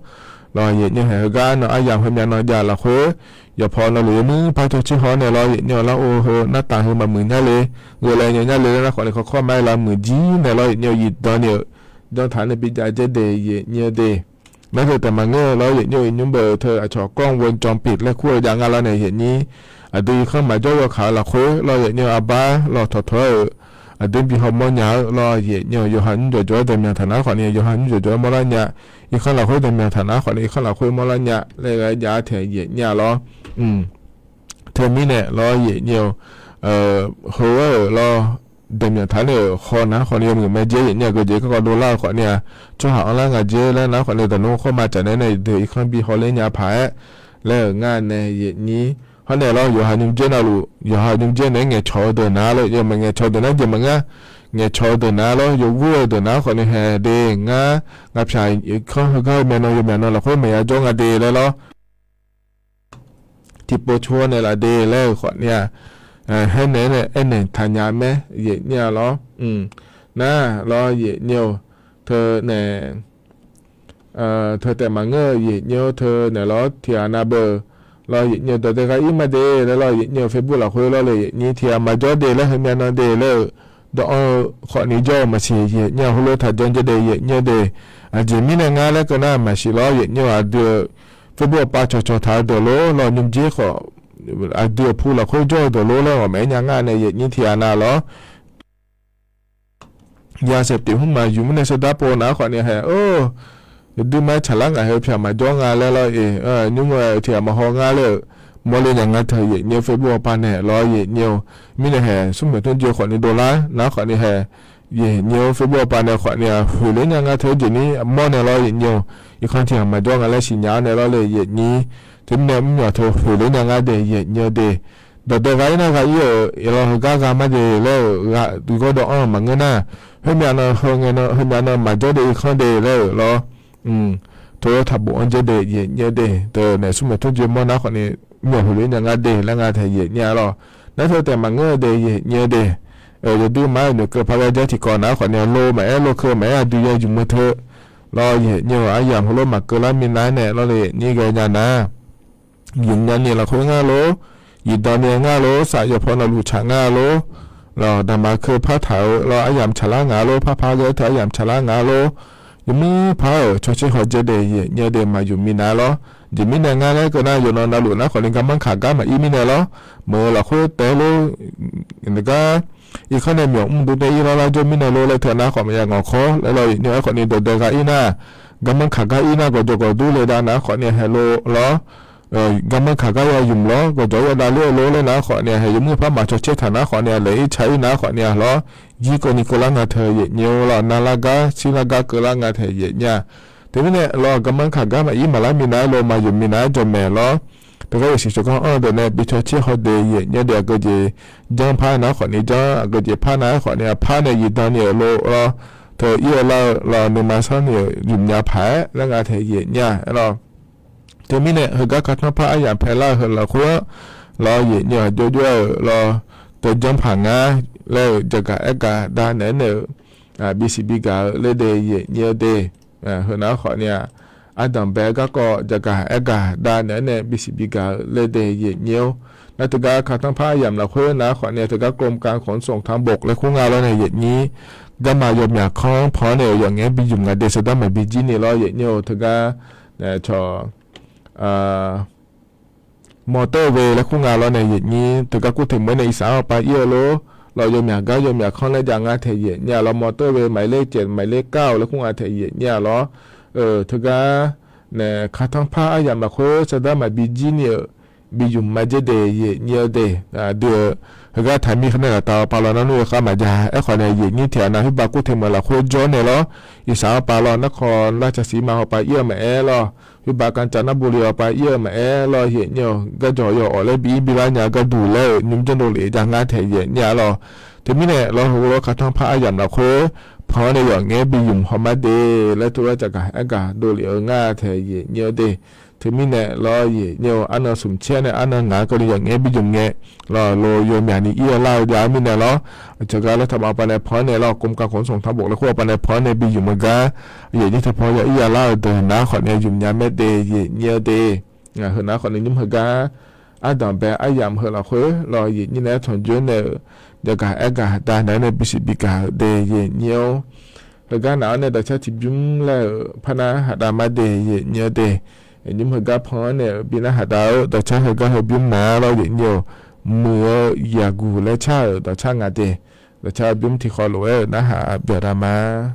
lo hiện như hệ ga nó ai làm hơn nhà nó già là khối giờพอเราเหลือมือพาตัวชื่อเขาเนี่ยเราเนี่ยเราโอ้โหหน้าตาคือมาเหมือนนั่นเลยเงินอะไรเนี่ยเลยนะขอเลยเขาข้อไม่เราเหมือนจีเนี่ยเราเนี่ยหยิบตอนเนี่ยตอนฐานในปีจ่ายเจเดย์เนี่ยเดย์นั่นคือแต่มาเงอเราเนี่ยยุ่งเบอร์เธออาจจะกล้องวงจรปิดและคู่อย่างงานเราเนี่ยเห็นนี้ดูเข้ามาจ่อขาเราคุยเราเนี่ยอาบ้าเราถอดถอยดูปีหอมมันยาวเราเนี่ยอยู่หันจ่อแต่เมียฐานะขอเนี่ยอยู่หันจ่อมาแล้วเนี่ยอีกข้างเราคุยแต่เมียฐานะขอเนี่ยอีกข้างเราคุยมาแล้วเนี่ยเลยยาเถียเนี่ยเราเธอมีเนี่ยเราเนี่ยหัวเราเดิมอย่างท่านเนี่ยคนนะคนนี้เหมือนแม่เจ๊เนี่ยก็เจ๊ก็โดนล่าคนเนี่ยช่วยหาอะไรงานเจ๊แล้วนะคนเนี่ยแต่นู้นเข้ามาจากไหนเดี๋ยวอีกครั้งบีเขาเล่นยาผายแล้วงานในนี้เขาเนี่ยเราอยู่หายุ่งเจ๊น่ะลูอยู่หายุ่งเจ๊เนี่ยเงี้ยชอเดินน้าเลยยังมันเงี้ยชอเดินน้ายังมันเงี้ยชอเดินน้าแล้วอยู่วัวเดินน้าคนเนี่ยเด้งงับชายอีกครั้งก็แม่น้อยแม่น้อยเราค่อยมาจ้องกันเด้แล้วที่ปวดชัวเนี่ยละเด้แล้วคนเนี่ยให้ไหนเนี่ยไอ้เนี่ยทานยาไหมเยเนี่ยเหรอน่ารอเยเนี่ยเธอเนี่ยเธอแต่มาเงยเยเนี่ยเธอเนี่ยรอเทียนาเบอร์รอเยเนี่ยแต่ก็อีมาเดย์แล้วรอเยเนี่ยเฟซบุ๊กเราคุยรอเลยนี่เทียมาจอเดย์แล้วให้แม่นอนเดย์แล้วเดี๋ยวขอนี้จ่อมาเสียเยเนี่ยหัวเราถัดจนจะเดย์เยเนี่ยเดย์เจมี่เนี่ยงานแล้วก็น่ามาสิรอเยเนี่ยเดี๋ยวเฟซบุ๊กป้าชอถ่ายเดี๋ยวรอยุ่งเจี๊ยขอเดือพูดเราค่อยจ่อตัวรู้แล้วว่าแม่ยังงานในอย่างนี้ที่อาณาล้อยาเสพติดหุ้มมาอยู่ในสดาโปนะขวัญเนี่ยฮะดูแม่ฉลังไอ้เพียมาจ้องงานแล้วยุ่งเที่ยมาห้องงานเลยมอเลยอย่างงั้นเธออย่างเนี่ยเฟซบุ๊กปานเนี่ยรออย่างเนี่ยมีเนี่ยฮะสมมติต้นเจียวขวัญในดอลลาร์นะขวัญเนี่ยฮะอย่างเนี่ยเฟซบุ๊กปานเนี่ยขวัญเนี่ยหุ่นเลยอย่างงั้นเธออย่างนี้มอเนี่ยรออย่างเนี่ยอีกครั้งที่มาจ้องงานแล้วสิญญาเนี่ยรอเลยอย่างนี้ถึงเนี่ยมันเธอหุ่นเลยอย่างงั้นเดย์เนี่ยเดย์แต่เด็กไอ้น่ะก็เราก็มาเดย์แล้วดูก็ดอกมันเงี้ยนะให้แม่น่ะให้เงี้ยนะให้แม่น่ะมาจ้องเดย์ข้างเดย์แล้วรอตัวทับบุอันจะเดย์เนี่ยเดย์แต่เนี่ยสมมติทุกเจ้ามันนะคนนี้เมื่อหุ่นเลยอย่างงั้นเดย์แล้วงานเธอเนี่ยรอนั่นเธอแต่มันเงี้ยเดย์เนี่ยเดย์จะดูมาเนี่ยก็พยายามที่ก่อนนะคนเนี่ยโลแม่โลเคแม่ดูยังอยู่มือเธอรอเนี่ยไอ้อย่างหัวโลมาเกล้ามีน้าเนี่ยเราเลยนี่ก็ยังนะยิงยันเนี่ยเราคุยง่ายโลยิงตอนเนี่ยง่ายโลสายพอเราลูชาง่ายโลเราดำมาคือพระเถาเราไอ้ยามฉลาง่ายโลพระเยอะเถอะยามฉลาง่ายโลอยู่มือพระช่วยเขาจะเดย์เนี่ยเดย์มาอยู่มีนาโลจะมีเนี่ยง่ายเลยก็น่าอยู่นอนนาลูนะคนนี้กำลังขาก้ามาอีมีเนี่ยโลเมื่อเราคุยเตะโลนี่ก็อีกข้อเนี่ยมีดูได้เราจะมีเนี่ยโลเลยเถอะนะขอมาอย่างงอคอแล้วเราเนี่ยคนนี้โดดเดกอีน่ากำลังขาก้าอีน่าก็จะก็ดูเลยด้านนะขอเนี่ยฮัลโหลล้อกำลังขาก้าอยู่ล้อก็จะว่าดาเลี้ยวโลเลยนะขอเนี่ยให้ยุ่งพระมาชดเชยฐานะขอเนี่ยเลยใช้นะขอเนี่ยล้อยี่คนนี้ก็ละงาเธอเนี่ยล้อนาลากาศิลากาก็ละงาเธอเนี่ยแต่เนี่ยล้อกำลังขาก้ามาอีมาแล้วมีนะโลมาอยู่มีนะจนแม่ล้อแต่ก็สิจะก็เดี๋ยวเนี่ยบิชเชเขาเดียเนี่ยเดี๋ยวก็จะจังพานะขอนี้จังก็จะพานะขอเนี่ยพาเนี่ยยีตอนเนี่ยโลล้อเธออีเราในมาซ้อนเนี่ยยุ่งยาผายละงาเธอเนี่ยล้อเธอมีเนี่ยเฮก็คัดมาพาอย่างแพล่าเฮเราคัวรอเนี่ยด้วยรอตัวจำผ่านงาแล้วจะกะกะด้านไหนเนี่ยBCB กะเลยเดย์เนี่ยเดย์เฮนะขอเนี่ยอาดัมเบก็จะกะกะด้านไหนเนี่ยBCB กะเลยเดย์เนี่ยนั่นตัวกะคัดมาพาอย่างเราคัวนะขอเนี่ยตัวกะกรมการขนส่งทางบกและคู่งานเราเนี่ยอย่างนี้ก็มายอมอยากคล้องพอเนี่ยอย่างเงี้ยบิยุ่งงานเดสดามาบิจิเนี่ยเราเนี่ยตัวกะเนี่ยชอมอเตอร์เวย์และคู่งานเราในอย่างนี้ถึงกับกูถึงเมื่อในอีสานไปเยอะโลเรายอมอยากก็ยอมอยากเข้าในอย่างงานเทียเนี่ยเรามอเตอร์เวย์หมายเลข7หมายเลข9และคู่งานเทียเนี่ยเราถึงกับเนี่ยข้าทั้งผ้าอย่างแบบเขาจะได้มาบิจิเนี่ยบิยุ่มมาเจเดย์เนี่ยเดย์เดือถึงกับถ่ายมีขนาดต่อปาลอนั่นนู่นข้ามาจ่าไอ้คนในอย่างนี้เทียนะที่บากูถึงเมื่อเราโคจรเนี่ยเราอีสานปาลอนครราชสีมาไปเยี่ยมแม่เราวิบากการจันทบุรีไปเยี่ยมแม่เราเห็นเนี่ยก็จ่อยอเลยบีร้านเนี่ยก็ดูเลยนุ่มจันโดเลยจางงานเทียเนี่ยเราถึงมีเนี่ยเราหัวเราขัดทั้งผ้าอย่างเราโคพอในอย่างเงี้ยบิยุ่มหอมมาเดและตัวจากอากาศดูเลยงานเทียเนี่ยเด thì mình nè lo gì nhiều anh ở sủng chia nè anh ở ngã cái gì nghe bị dùng nghe lo lo yo mẹ ni yêu lao giá mình nè lo cho cái lo thầmเอาไปในพอเนี่ยเรากรมการขนส่งทางบกแล้วขั้วไปในพอเนี่ยbị dùng mà ga vậy như thằngพอya yêu lao từ ná khỏiเนี่ยdùng nhà mẹ đề gì nhiều đề hơn ná khỏiเนี่ยnhúng hơi ga anh đàn bé anh làm hơi là khối lo gì như này thằng dưới này để cả cả ta này bị cả đề gì nhiều hơi ga nào này đã cho chụp chúng là phana hạt đam đề gì nhiều đề nhưng hơi ga phó này bị nó hạt đào đã cho hơi ga hơi biến má lo gì nhiều mưa ya gu lấy cha đã cha ngã đề đã cha biến thì khó lỗi nó hạ bể ra mà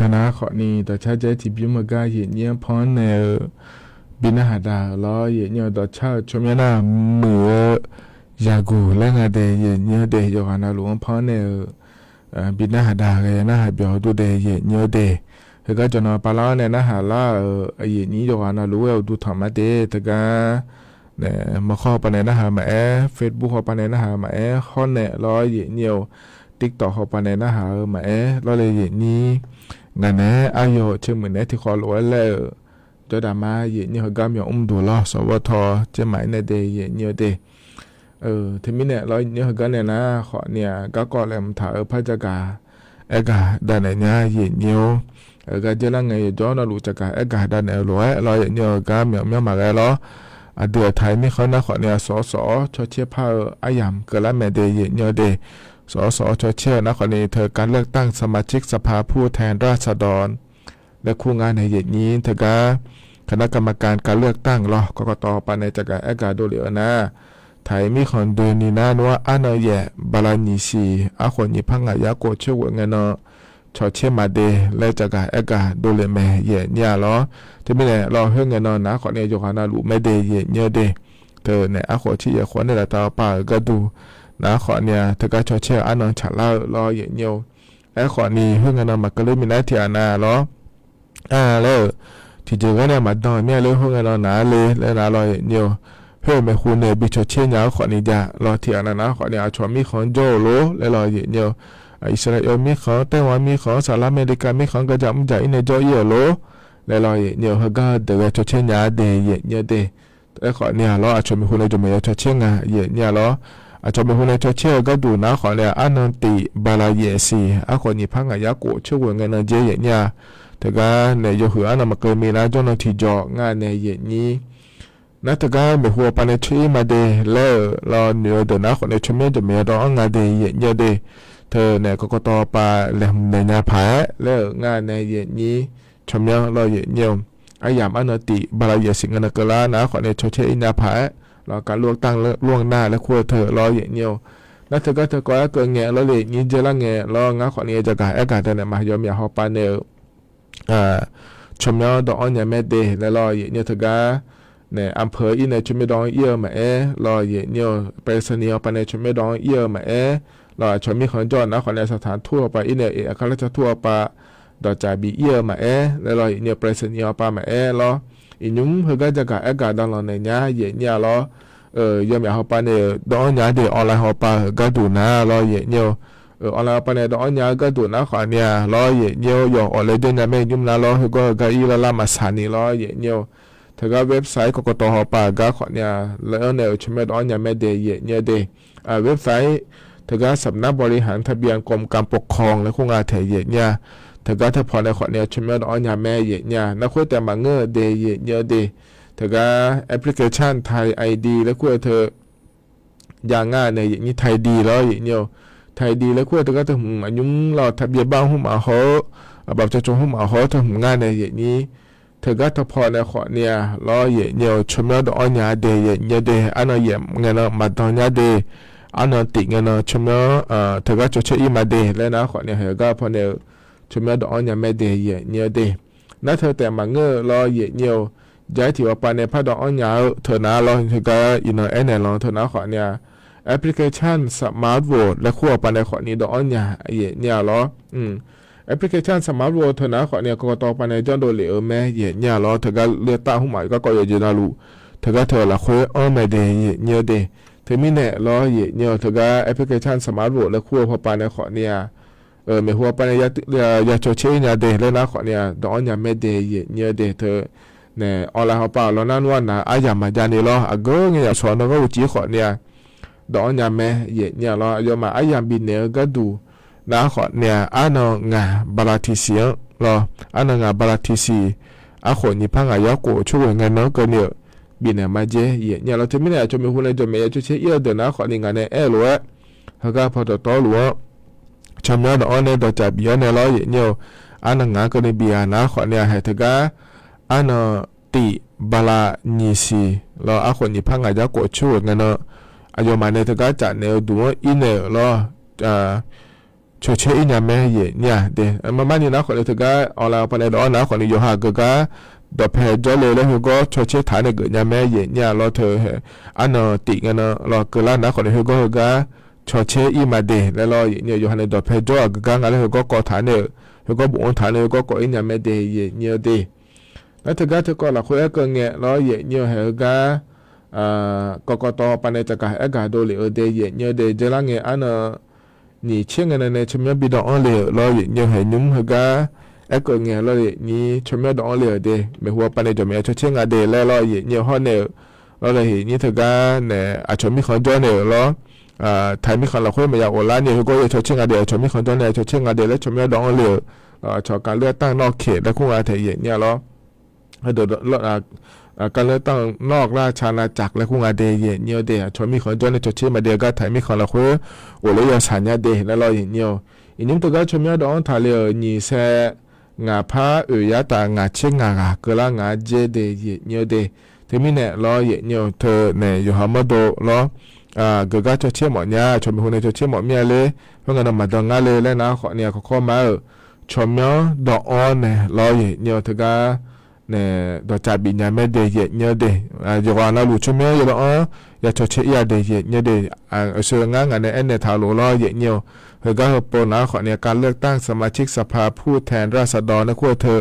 ธนาขอนี้ต่อชาเจที่บิมกาเห็นเนี่ยพอนเนบินหาดาล้อเห็นเนี่ยต่อชาชมยานาเหมือยากูและงาเดเห็นเนี่ยเดยกันนะหลวงพอนเนบินหาดาเลยนะหาเบียวดูเดเห็นเนี่ยเดคือก็จะนอนปลาเนี่ยนะหาล่าเห็นนี้กันนะรู้ว่าดูธรรมะเดแต่ก็เนี่ยมาข้อปนเนี่ยนะหามาเฟซบุ๊กข้อปนเนี่ยนะหามาข้อเนี่ยล้อเห็นเนี่ยติ๊กต็อกข้อปนเนี่ยนะหามาล้อเลยเห็นนี้งานนี้อายุเชื่อเหมือนที่ขอรู้แล้วจะดามาเย็นเนี่ยก็มีดูล้อสวทจะหมายในเดย์เย็นเนี่ยเดย์ทีนี้เนี่ยเราเนี่ยก็เนี่ยนะขอเนี่ยก็ก่อนเลยมันถ่ายพระจักรเอกาด้านเนี่ยเย็นเนี่ย ก็เจลังไงย้อนรู้จักเอกาดันเอร้อยรออย่างเงี้ยก็เมียวมาแล้วล้อเดือไทยมีเขาหน้าขอเนี่ยสอชอเชี่ยผ้าอายามเกิดละแม่เดย์เงี้ยเดสอชอเชี่ยนักขอเนี่ยเธอการเลือกตั้งสมาชิกสภาผู้แทนราษฎรและคู่งานในอย่างนี้เธอก็คณะกรรมการการเลือกตั้งรอกกตปในจักรเอกาโดเหลียวนะไทยมีคนเดินนี่นะว่าอันเย่บาลานิซีอาคนยิพังอายาโกเชื่อเงินชอเชื่อมาเดและจักรเอกาโดเลเมเย่เนี่ยล้อที่ไม่เนี่ยรอเฮืองเงินนะขอเนี่ยโยฮานาลูไม่เดเย่เนี่ยเดเธอเนี่ยอาขอที่อย่าขอเนี่ยตาป่าก็ดูนะขอเนี่ยเธอก็ชอเชื่ออันนฉลาดรอเย่เนี่ยไอ้ขอนี้เฮืองเงินมาก็เลยมีหน้าที่นาล้อแล้วที่เจอกันเนี่ยมาดอนเนี่ยเลยเฮืองเงินหนาเลยแล้วนะรอเย่เนี่ยเพื่อไม่คุณเนี่ยบิชเชียนยาวขอนี้จะรอเถียงนะขอเนี่ยชวนมีของโจโลแล้วรอเย่เนี่ยอิสราเอลมีของไต้หวันมีของสหรัฐอเมริกามีของกระจำใจในโจเยโลแล้วรอเย่เนี่ยเขาก็เดือดชเชียนยาเดเย่เนี่ยเดไอ้ขอเนี่ยรอชวนมีคุณในจมูกชเชียนงาเย่เนี่ยรอชวนมีคุณในชเชียนก็ดูนะขอเนี่ยอันนันติบาลาเยซีอาคนนี้พังอายาโกช่วยเงินเจเย่เนี่ยแต่ก็เนี่ยอยู่หัวอันนั้นมาเกิดมีนะจนที่จองานในเย่นี้นักการเมื่อหัวปันชีมาเดแล้วรอเนื้อเดินนะคนในชมเมียจะมีร้องงานเดย์เยอะเดเธอเนี่ยก็ต่อไปแหลมในนาผาแล้วงานในเย็นนี้ชมเมียรอเย็นเยี่ยมอายามอันติบาลายสิงห์นกลานะคนในชเชอินาผารอการลวกตั้งล่วงหน้าและขั้วเธอรอเย็นเยี่ยมนักเธอก็เกิดเงี้ยแล้วเลยนี้เจริญเงี้ยรองานคนนี้จะกลายอากาศเนี่ยมายอมอย่าหอบปานเนอชมเมียดอกอันยาเมเดแล้วรอเย็นเยี่ยมเธอก็เนี่ยอำเภออีในชุมดองเยี่ยมรอเย็นเยี่ยมไปเสนียไปในชุมดองเยี่ยมรอชมมีคนจอดนะคนในสถานทั่วไปอีเนี่ยอาคารราชทั่วไปดอกจ่ายบีเยี่ยมแล้วรอเนี่ยไปเสนียไปรออีนุ่มเพื่อจะกะอากาศดังรอในเนี้ยเย็นเนี่ยรอยามอยากเขาไปเนี่ยดอกเนี้ยเดี๋ยวออนไลน์เขาไปก็ดูนะรอเย็นเนี่ยออนไลน์ไปเนี่ยดอกเนี้ยก็ดูนะขอเนี่ยรอเย็นเนี่ยอยู่ออนไลน์เดินเนี่ยไม่ยุ่งนะรอก็อีละมาสานีรอเย็นเนี่ยถ้าก็เว็บไซต์กกตเขาไปก็ขอเนี่ยแล้วเนี่ยชมดอกเนี้ยไม่เดย์เย็นเนี่ยเดย์เว็บไซต์ถ้าก็สำนักบริหารทะเบียนกรมการปกครองและคู่งานเทียเนี่ยถ้าก็ถ้าพอในขอเนี่ยชมดอกเนี้ยแม่เย็นเนี่ยนักคุยแต่มาเงือเดย์เย็นเนี่ยเดย์ถ้าก็แอปพลิเคชันไทยไอดีและคุยเธออย่างง่ายในอย่างนี้ไทยดีแล้วอย่างเนี่ยไทยดีแล้วคุยเธอก็ถึงยุ่งเราทะเบียนบ้านหุ่มอาเขาแบบจะจงหุ่มอาเขาถึงง่ายในอย่างนี้เธอก็ถ้าพอในขอเนี่ยล้อเย็นเนี่ยชมดอกเนี้ยเดย์เย็นเนี่ยเดย์อันนั้นเย็นเงินมาตอนเนี้ยเดย์อันนั้นติดเงินชมเธอก็จะใช้อีมาเดย์แล้วนะขอเนี่ยเธอก็พอเนี่ยชมดอกเนี้ยไม่เดย์เย็นเนี่ยเดย์นั่นเธอแต่มาเงือล้อเย็นเนี่ยย้ายที่ว่าไปในพระดอกเนี้ยเธอนะล้อเธอก็อินเนอร์แอนด์ล้อเธอนะขอเนี่ยแอปพลิเคชันสมาร์ทโหวตและขั้วไปในขอนี้ดอกเนี้ยเย็นเนี่ยล้อแอปพลิเคชันสมาร์ทโหวตเธอนะขอเนี่ยก็ต่อไปในจอนโดเหลวแม่เย็นเนี่ยล้อเธอก็เลือกตั้งหุ่มหมายก็เยอะนะลูเธอก็เธอละคุยไม่เดย์เย็นเนี่ยเดย์เธอมีเนี่ยล้อเย็นเนี่ยเธอก็แอปพลิเคชันสมาร์ทโหวตและขั้วพอไปในขอเนี่ยไม่หัวไปในยาโจเชยเนี่ยเดย์แล้วนะขอเนี่ยดอกเนี้ยไม่เดย์เย็นเนี่ยเดย์เธอเนี่ยออนไลน์เขาเปล่าแล้วนั่นว่านะอายามาจานี่ล้อก็เงี้ยสอนเราก็วิจิขอเนี่ยดอกเนี้ยแม่เย็นเนี่ยล้อยอมาอายามบินเนี่ยก็ดูนะขอเนี่ยอันงาบาลาทิเซียรออันงาบาลาทิซีอาคนนี้พังอายาโกช่วยเงินเนาะก็เนี่ยบินเนี่ยมาเจเนี่ยเราจะไม่เนี่ยจะมีคนในจะไม่จะเชื่อเยอะเดี๋ยวนะขอนี่งานเนี่ยรัวเขาก็พอต่อรัวชมเนี่ยดอกเนี่ยดอกจับเยอะเนี่ยล้อเนี่ยอันงาก็เนี่ยเบียนะขอเนี่ยให้เธอก็อันติบาลานิซีเราอาคนนี้พังอายาโกช่วยเงินเนาะอายุมาเนี่ยเธอก็จัดเนี่ยดูว่าอินเนี่ยเราชเชอินยาแม่เย่เนี่ยเดมานี่นะคนเธอก็เอาเราไปในดอกนะคนนี้อยู่ห่างก็ดอกเพจจอเลยแล้วก็ชเชฐานเนี่ยเกิดยาแม่เย่เนี่ยเราเธออันติเงินเราเกิดแล้วนะคนนี้ก็ชเชอิมาเดแล้วเราเนี่ยอยู่ห่างในดอกเพจจอก็งั้นแล้วก็ก่อฐานเนี่ยก็บุญฐานเนี่ยก็ก่ออินยาแม่เดเย่เนี่ยเดแล้วเธอก็ละคุยกันเนี่ยเราเย่เนี่ยก็ต่อไปในจักรเอกาโดเลยเดเย่เนี่ยเดเจริญเนี่ยอันนี่เชื่อเงินในชมยบิดองเลยรออย่างยังเห็นยุ่งเหรอไอ้ก็เงี้ยรออย่างนี้ชมยดองเลยเดไม่หัวปนในจอมยเชื่อเงินเดแล้วรออย่างยังห่อเนี่ยรอเลยอย่างนี้เธอก็เนี่ยอาชมมีคนจอเนี่ยรอไทยมีคนเราคุยมาอย่างโอลาเนี่ยก็จะเชื่อเงินเดชมมีคนจอเนี่ยเชื่อเงินเดแล้วชมยดองเลย ชอการเลือกตั้งนอกเขตและคู่อาเทียเนี่ยแล้วเดี๋ยวการเลือกตั้งนอกราชอาณาจักรและคู่อาเดียเนี่ยเดียชนมีคนจนในจุดที่มาเดียก็ถ่ายมีคนละคุยโอ้เลยยาสัญญาเดียแล้วเราเนี่ยอีนี้ตัวก็ชมยอดอ่อนถ่ายเลยนี่เสงาผ้ายาตางาเชิงงาเกล้างาเจเดียเนี่ยเดียที่มีเนี่ยเราเนี่ยเธอเนี่ยอยู่หัวมาโดแล้วก็จะเชื่อหมอเนี่ยชมคนในจะเชื่อหมอเมียเลยเพราะงั้นมาดองงาเลยแล้วนะขอเนี่ยเขาข้อมาชมยอดอ่อนเนี่ยเราเนี่ยเธอก็เนี่ยตัวจับบินยาไม่เดียเนี่ยเดียอยู่ว่าเราหลุดชมยออยู่แล้วอย่าชดเชยเดียเนี่ยเดียเชื่องานในเนี่ยทางหลวงเราเนี่ยเธอก็ปนนะขอเนี่ยการเลือกตั้งสมาชิกสภาผู้แทนราษฎรนะขั้วเธอ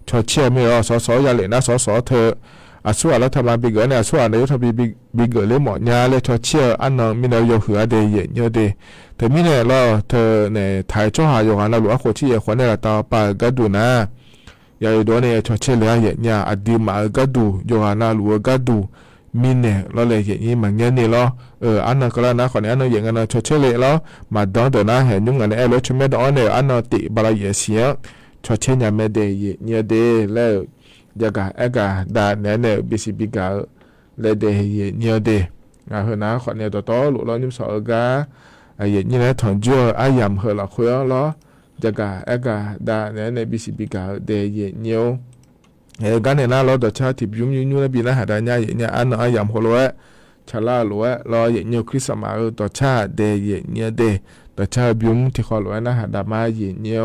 ชดเชยไม่รอสอย่าเลยนะสเธอส่วนรัฐบาลบิกเกอร์เนี่ยส่วนนายกทบีบิกเกอร์เลยหมอญาเลยชดเชยอันนั้นมีนายกหัวเดียเนี่ยเดียแต่มีเนี่ยเราเธอเนี่ยถ่ายช่อหายงานเราหลวงคนที่คนเนี่ยต่อไปก็ดูนะอย่าอยู่ด้วยเนี่ยชดเชยเลยเนี่ยอดีมาก็ดูยงานหลวงก็ดูมีเนี่ยเราเลยอย่างนี้มันเนี่ยนี่เราอันนั้นก็แล้วนะคนนี้อันนั้นอย่างนั้นชดเชยเลยแล้วมาดองเดี๋ยวนะเห็นยุ่งกันเนี่ยรถชมดอนเนี่ยอันนั้นติบาลายเสียชดเชยเนี่ยไม่ได้เนี่ยเดียแล้วจะกะดาเนี่ยบิสิบิกาเลยเดียเนี่ยเดียเฮนะคนเนี่ยต่อหลุดล้อนิ่มสอกาเนี่ยนะถอนจั่วยำเหรอคุยล้อจะกะดาเนี่ยบิสิบิกาเดียเนี่ยกันเนี่ยนะเราต่อชาติยุ่งแล้วบินะหาได้เนี่ยอันนั้นยำหัวล้อชาลาล้อล้อเนี่ยคริสต์มาต่อชาเดียเนี่ยเดียต่อชายุ่งที่ขอล้อนะหาได้มาเนี่ย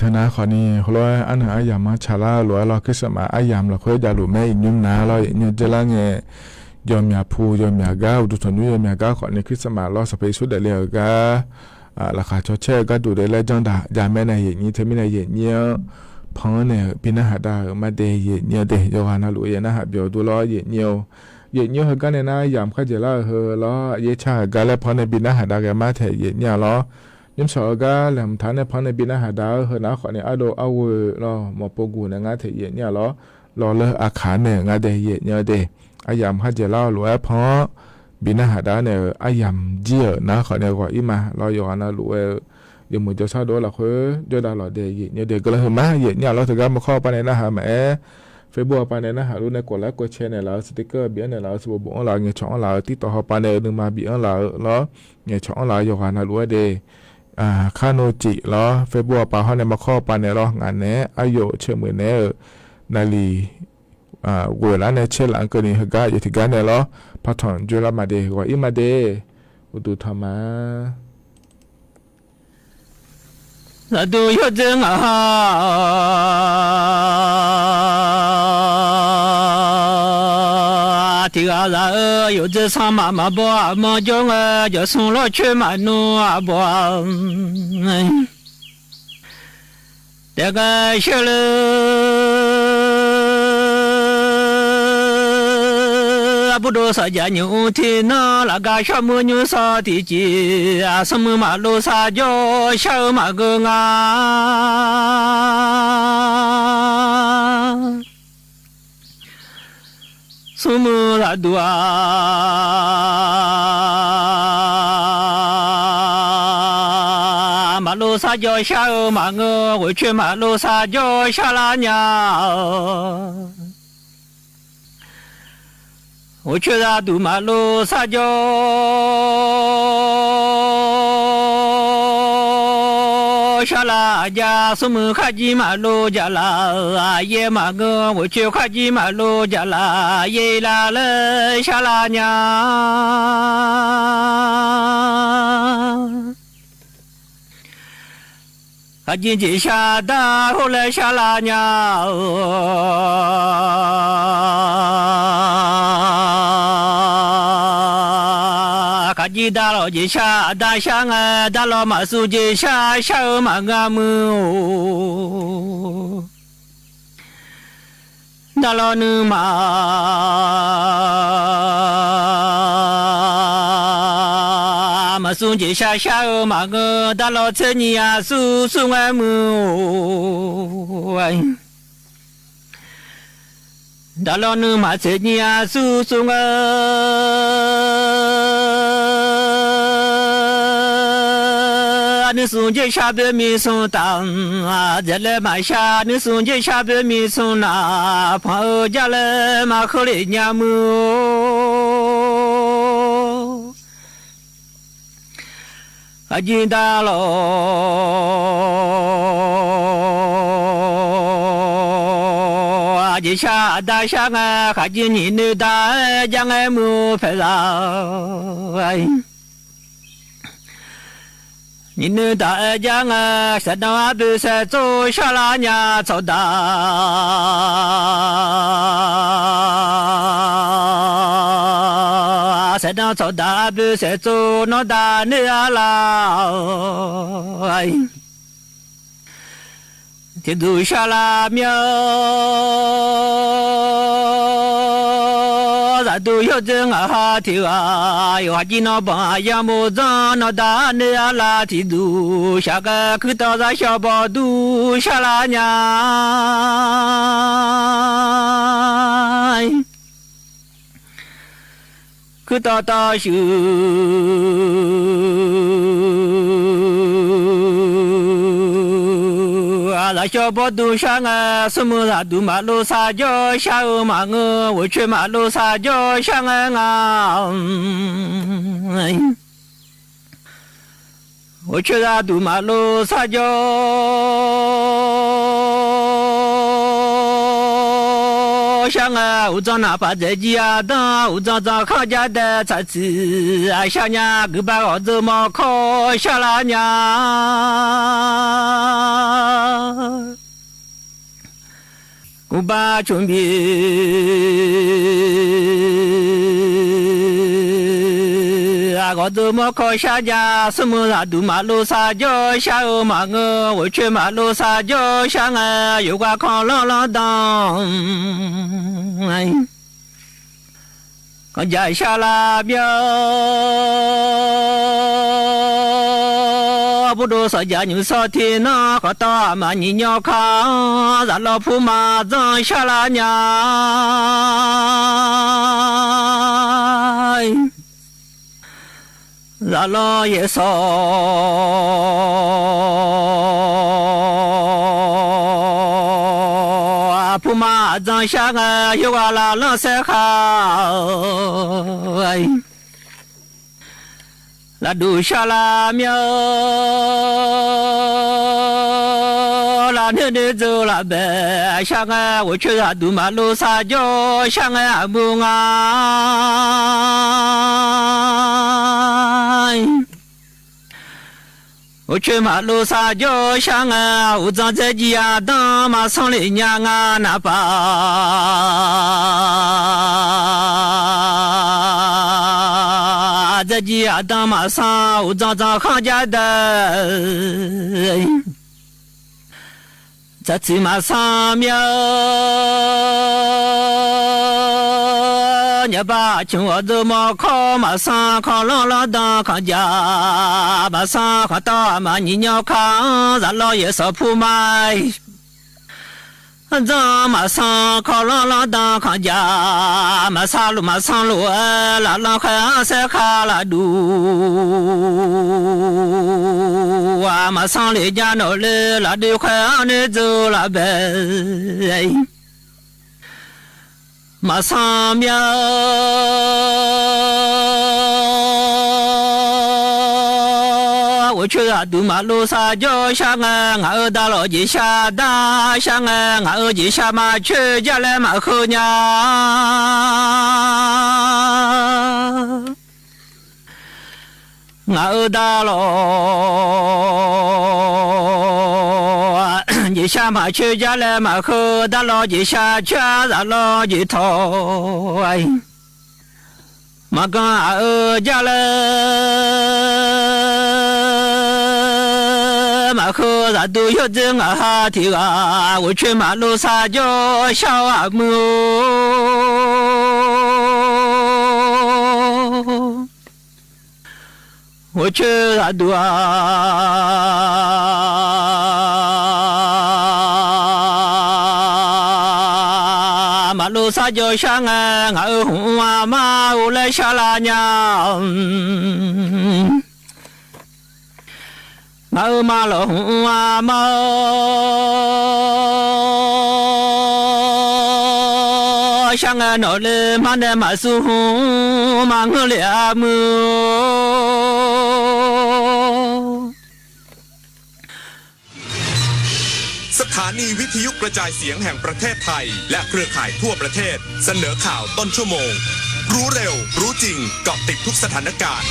เท่านั้นขอนี้เขาเลยอันหาอยามมาชาลาหรือเราคิดสมาอยามเราเคยจะหลุดแม่ยุ่งนะเราเนี่ยจะละเงี้ยยอมยาพูยอมยาก้าวดูถนุยอมยาก้าวขอนี้คิดสมาเราสเปซุดเดลียก้าราคาชดเชยก็ดูได้แล้วจังดายาแม่ในอย่างนี้เธอไม่ในอย่างเนี้ยพังเนี่ยปีน่าหาได้มาเดยเนี่ยเดยยาวานาลุยนะฮะเบียวดูล้ออย่างเนี้ยอย่างเนี้ยเฮกันเนี่ยนะยามข้าจะละเฮล้อเยชากันแล้วพังในปีน่าหาได้กันมาเถอะอย่างเนี้ยล้อ ยิมสอกาแหลมฐานในพันในบินาหาดาวเฮนาขอเนี่ยอโดเอาเวรอหมอปกูในงานเทียเนี่ยรอเลอาคารเนี่ยงานเดียเนี่ยเดอายามฮัจเจล่าหลวเพราะบินาหาดาวเนี่ยอายามเจียนะขอเนี่ยก็อีมารออยู่นะหลวยมือจะซาโดละคือจะได้หลอเดียเนี่ยเด็กก็เลยมาเนี่ยเราถึงการมาข้อไปในนะฮะแม่เฟซบุ๊กไปในนะฮะรู้ในกดไลค์กดแชร์ในเราสติ๊กเกอร์เบี้ยในเราสบู่บุ๋งเราเงี้ยช่องเราติดต่อเขาไปในหนึ่งมาเบี้ยเราแล้วเงี้ยช่องเราอยู่กันนะรู้ว่าเดคาโนจิล้อเฟซบุ๊กปาเขาในมาข้อปานในล้องานเนี้ยอายุเชื่อมือเนี้ยนาลีเวลาเนี่ยเชื่อหลังเกินนี่ฮะก็อยู่ที่กันเนี่ยล้อพัฒน์จุลมาเดว่าอีมาเดอุดุธรรมะ那都有真啊，这个人有这上妈妈不么叫我就送了去嘛弄啊不，这个小了。不多少家牛天那那个小母牛啥的鸡啊，什么马路啥叫小马个啊？什么那多啊？马路啥叫小马个？我去马路啥叫小拉娘？我去那堵马路撒娇，下拉家什么卡吉马路家啦耶马个，我去卡吉马路家啦耶啦了下拉娘。卡吉吉下大后来下拉娘。吉达老吉下大香啊，大老马苏吉下小马个么？大老女马马苏吉下小马个，大老车尼啊苏苏啊么？大老女马车尼啊苏苏啊。你送这下边米送当啊，这来马下你送这下边米送那，朋友家来马口里娘么？啊，金大佬，啊，这下大下啊，还今你那大将爱么拍上哎。你那大家啊，山东阿伯山走下拉娘走大，山东走大阿伯山走那大你阿拉，天都下拉苗。都有真啊听啊，有几那帮呀么子那大你啊拉提都，下个去到那小包都下拉娘，去到大修。那小包都上啊，什么啥都马路撒娇，下个马我我去马路撒娇上啊，我去那都马路撒娇，上啊，我找哪怕在家当，我找靠家的菜吃啊，小娘给把我做毛烤下拉娘。我把chuẩn bị我怎么靠下家什么啊都马路撒娇下有马我去马路撒娇下啊有个康朗朗当我家下拉表不多少家牛少天呐，可到嘛你鸟康，咱老婆嘛长下了娘，咱老爷少。不嘛长下个有个啦冷色好，那都下了苗，那那那走了呗，下个我去那都马路撒娇，下个不安。我去马路撒娇香啊，我长在鸡呀当马上来娘啊那把，在鸡呀当马上我长行家的，在骑马上面。你把青我走马靠马上靠浪浪当扛家，马上靠大马你鸟扛，咱老爷少铺买。咱马上靠浪浪当扛家，马上路浪浪还塞卡拉路啊，马上来家闹来拉的快你走了呗。马上苗，我去啊，都马路撒娇香啊，俺大老姐下大香啊，俺姐下马去家来马后娘，俺大老。你下马去家来马后，大老姐下去咱老姐头哎，马刚儿家来马后咱都有这啊提啊，我去马路撒娇小阿母，我去那都马路撒娇香啊，俺红啊妈我来下拉娘，俺马老红啊妈，香啊闹嘞马的马苏红马我俩么。สถานีวิทยุกระจายเสียงแห่งประเทศไทยและเครือข่ายทั่วประเทศเสนอข่าวต้นชั่วโมงรู้เร็วรู้จริงเกาะติดทุกสถานการณ์